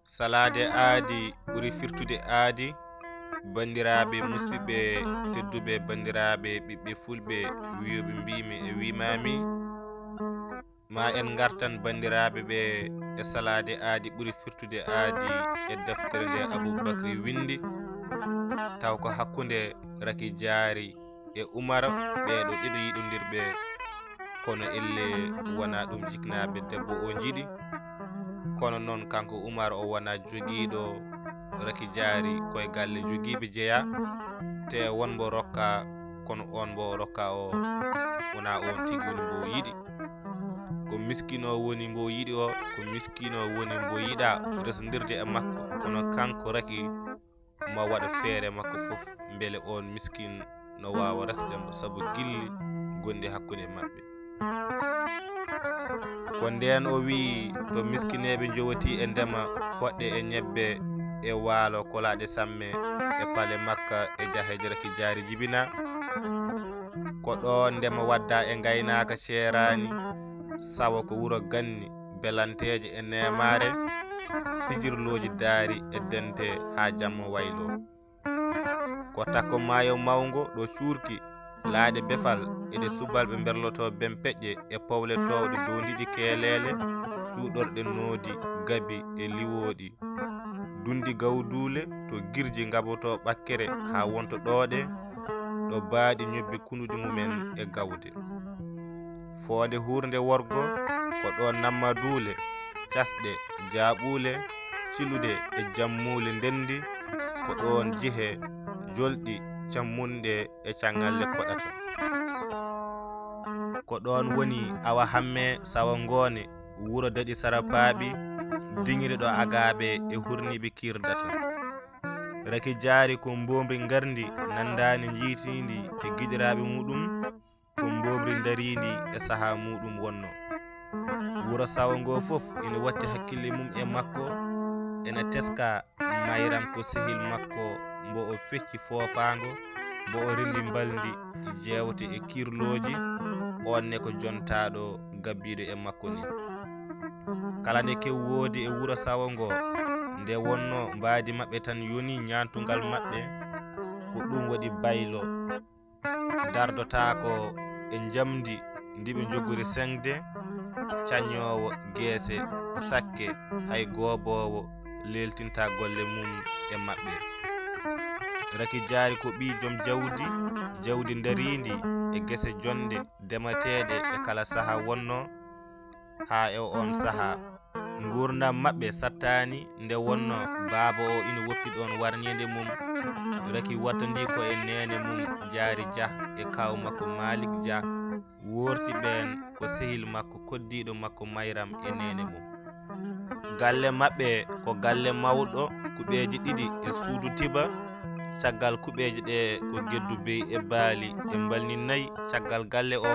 salade aadi ɓuri firtude aadi. Bandiraɓe musidɓe tedduɓe, bandiraɓe ɓiɓɓe fulɓe, wiyoɓe mbimi e wimami ma en gartan bandiraɓe ɓe e salade aadi ɓuri firtude aadi e deftere nde Aboubacry windi, taw ko hakkunde Raky Diary e Oumar. Ɓeɗo ɗiɗo yiɗodirɓe kono elle wona ɗum jiknaɓe debbo o jiiɗi. Kono noon kanko Oumar o wona joguiɗo Raky Diary koye galle joguiɓe jeeya, te wonbo rokka kono on bo rokka o wona on tigui woni mbo yiɗi. Ko miskino woni mbo yiɗi o, ko miskino woni mbo yiɗa resdirde e makko, kono kanko Raky ma waɗa feere makko foof beele on miskin no wawa resdemo, saabu gilli gondi hakkude mabɓe. Ko nden o wi to miskineɓe jowoti e ndema poɗɗe e ñebbe e waalo kolaɗe samme e paale makka e jaheje Raky Diary jibina. Ko ɗo ndema wadda e gaynaka serani, sawa ko wuro ganni belanteje e nemare, pijirloji daari e dente ha jamma waylo. Ko takko maayo mawngo ɗo cuurki laaɗe befal eɗe subalɓe berloto ben peƴƴe e powle towɗe dow ndiɗi keelele, cuuɗorɗe noodi gabi e liwoɗi, dundi gawdule to girji gaboto ɓakkere ha wonto ɗooɗe ɗo baaɗi ñobbi kunduɗi mumen e gawde. Fonde hurde worgo ko ɗo namma duule, casɗe jaaɓule, cilude e jammule ndendi, ko ɗon jihe jolɗi cammunɗe e cangalle koɗata. Ko ɗon woni awa hamme sawa ngone, wuro daɗi sara paaɓi, diŋire ɗo agaɓe e hurniɓe kirdata. Raky Diary ko mbomri gardi nandani jiitindi e giƴiraɓe muɗum, ko mbomri darindi e saaha muɗum wonno. Wuro sawa ngo foof ina watti hakkille mum e makko, ene teska mayram ko sehil makko mbo o fecci foofago, mbo o rendi mbaldi jewte e kirloji, onne ko jontaɗo gabbiɗo e makko ni. Kala nde kew woodi e wuro sawa ngo, nde wonno mbadi maɓɓe tan yoni ñantugal maɓɓe, ko ɗum waɗi baylo dardotako e jamdi ndiɓe jogori sengde, cañowo geese sakke, hay gobowo leltinta golle mum e maɓɓe. Raky Diary ko ɓi joom jawdi, jawdi darindi e gese jonde demateɗe e kala saaha wonno. Ha e on saaha gurdam maɓɓe sattani, nde wonno baaba o ina woppi ɗon warñede mum. Raky wattandi ko e nene mum Diary Dia e kaw makko Malick Dia, worti ɓen ko sehil makko koddiɗo makko Mayram e nene mum. Galle maɓɓe ko galle mawɗo, kuɓeji ɗiɗi e suudu tiba, caggal kuɓeje ɗe ko geddu bey e baali e mbalni nayyi. Caggal galle o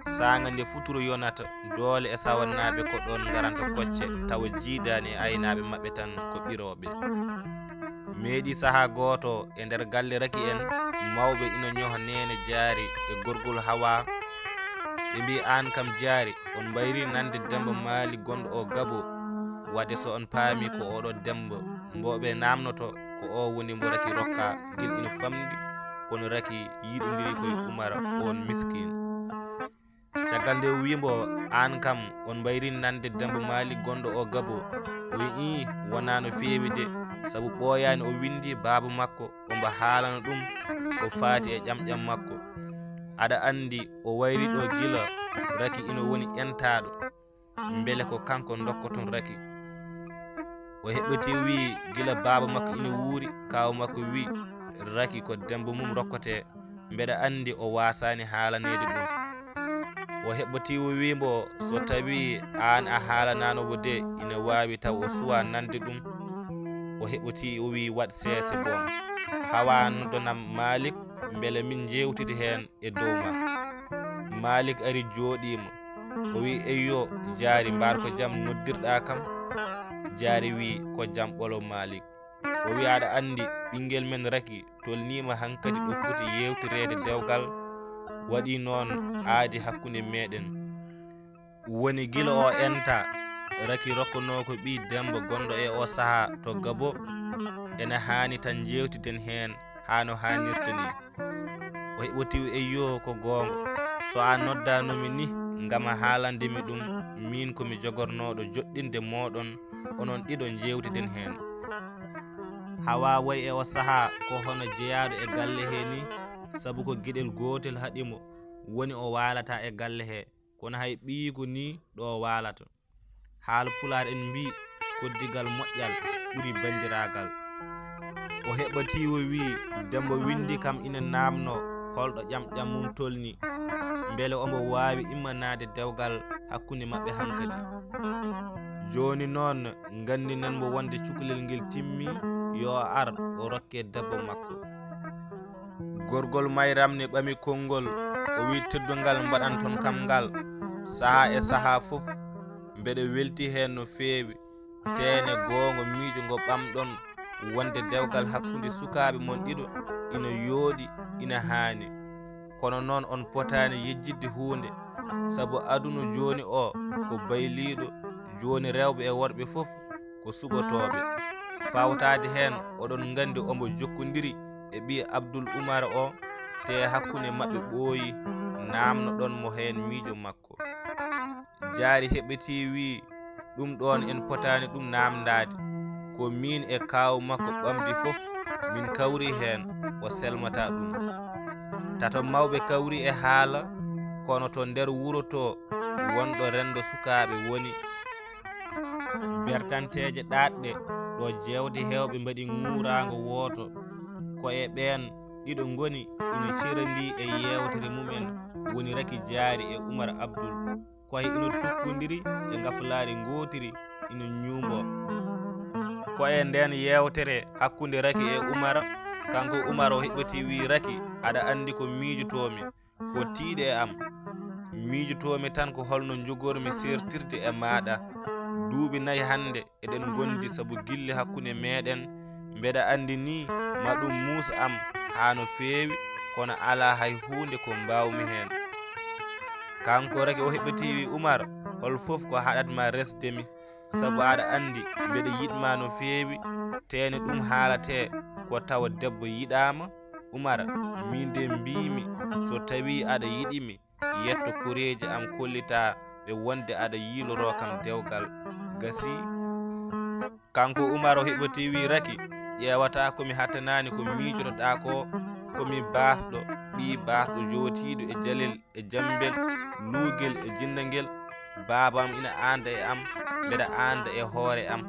sanga nde futuro yonata, doole e sawannaɓe ko ɗon garanta kocce, tawa jiidani e aynaɓe maɓɓe tan ko ɓiroɓe. Meeɗi saaha goto e nder galle Raky en, mawɓe ina ñoha nene Diary e gorgol Hawa, ɓe mbi an kam Diary on mbayri nande Demba Maali gonɗo o Gabo, wadde so on paami ko oɗo Demba mboɓe namnoto ko o woni mbo Raky rokka guel ina famdi, kono Raky yiɗodiri koye Oumar on miskin. Caggal nde wimbo an kam on mbayri nande Demba Maali gonɗo o Gabo, o wi wona no feewi de, saabu ɓooyani o windi baaba makko omba haalana ɗum ko faati e ƴamƴam makko. Aɗa andi o wayri ɗo gila Raky ina woni entaɗo, beele ko kanko dokkoton Raky. O heɓɓiti wi gila baaba makko ina wuuri, kaw makko wi Raky ko Demba mum rokkate, mbeɗa andi o wasani haalanede ɗum. O heɓɓiti wimbo so tawi an a haalananobo de, ina wawi taw o suwa nande ɗum. O heɓɓiti o wi waɗ seese bon, hawa noddonam Malick beele min jewtide hen e dow ma. Malick ari joɗima, o wi eyyo Diary mbar ko jaam noddirɗa kam. Diary wi ko jaam ɓolo Malick. O wi aɗa andi ɓinguel men Raky tolnima hankkadi ɗo foti yewtirede dewgal, waɗi noon aadi hakkunde meɗen woni gila o enta Raki rokkuno ko ɓi Demba gonɗo e o saha to Gabo ene hani tan jewtiden hen hano hanirta ni. O heɓoti e yo ko gonga so a noddanomi ni ngam haalandemi ɗum min komi jogornoɗo joɗɗinde moɗon onon ɗiɗon jewtiden hen. Hawa way e o saha ko hono jeyaɗo e galle he ni sabu ko gueɗel gotel haɗimo woni o walata e galle he kono hay ɓiigu ni ɗo walata. Haala Pulaar en mbi koddigal moƴƴal ɓuri bandiragal. O heɓati o wi Demba windi kam ina namno holɗo ƴamƴam mum tolni beele omo wawi immanade dewgal hakkunde mabɓe hankadi. Joni noon gandinen mo wonde cukalel ngel timmi yo ar o rokke debbo makko. Gorgol Mayram ne ɓami konngol o wi teddungal mbaɗan ton kam ngal saha e saha fof mbeɗe welti hen no feewi tene gonga miijo ngo ɓamɗon wonde dewgal hakkunde sukaɓe mon ɗiɗo ina yooɗi ina haani. Kono noon on potani yejjidde hunde sabu aduna joni o ko bayliɗo joni rewɓe e worɓe fof ko suɓotoɓe. Fawtade hen oɗon gandi omo jokkodiri e ɓi Abdoul Oumar o te hakkunde mabɓe ɓooyi namno ɗon mo hen miijo makko. Jaari heɓeti wi ɗum ɗon en potani ɗum namdade ko min e kaw makko ɓamdi fof min kawri hen o selmata ɗum. Tato mawɓe kawri e haala kono to nder wuro to wonɗo rendo sukaɓe woni bertanteje ɗaɗɗe ɗo jewde hewɓe mbaɗi ŋurago woto ko e ɓen ɗiɗo goni ina cirandi e yewtere mumen woni Raki Diary e Oumar Abdoul koye ina tukkodiri e gafulari gotiri ina ñuumbo. Ko e nden yewtere hakkunde Raki e Oumar kanko Oumar o heɓati wi Raki aɗa andi ko miijotomi ko tiiɗe e am miijotomi tan ko holno jogormi sertirde e maɗa duuɓi 4 hande eɗen gondi sabu gille hakkunde meɗen mbeɗa andi ni ma ɗum muusa am ha no feewi kono ala hay hunde ko mbawmi hen. Kanko Raki o heɓati wi Oumar hol fof ko haɗatma resdemi sabu aɗa andi mbeɗa yiɗma no feewi tene ɗum haalate ko tawa debbo yiɗama. Oumar min de mbimi so tawi aɗa yiɗimi yetto koreji am kollita ɓe wonde aɗa yiloro kam dewgal gasi. Kanko Oumar o heɓati wi Raki ƴewata komi hattanani ko miijotoɗa ko komi basɗo ɓi basɗo jotiɗo e jalel e jambel nugel e jinnagel babam ina anda e am mbeɗa anda e hoore am.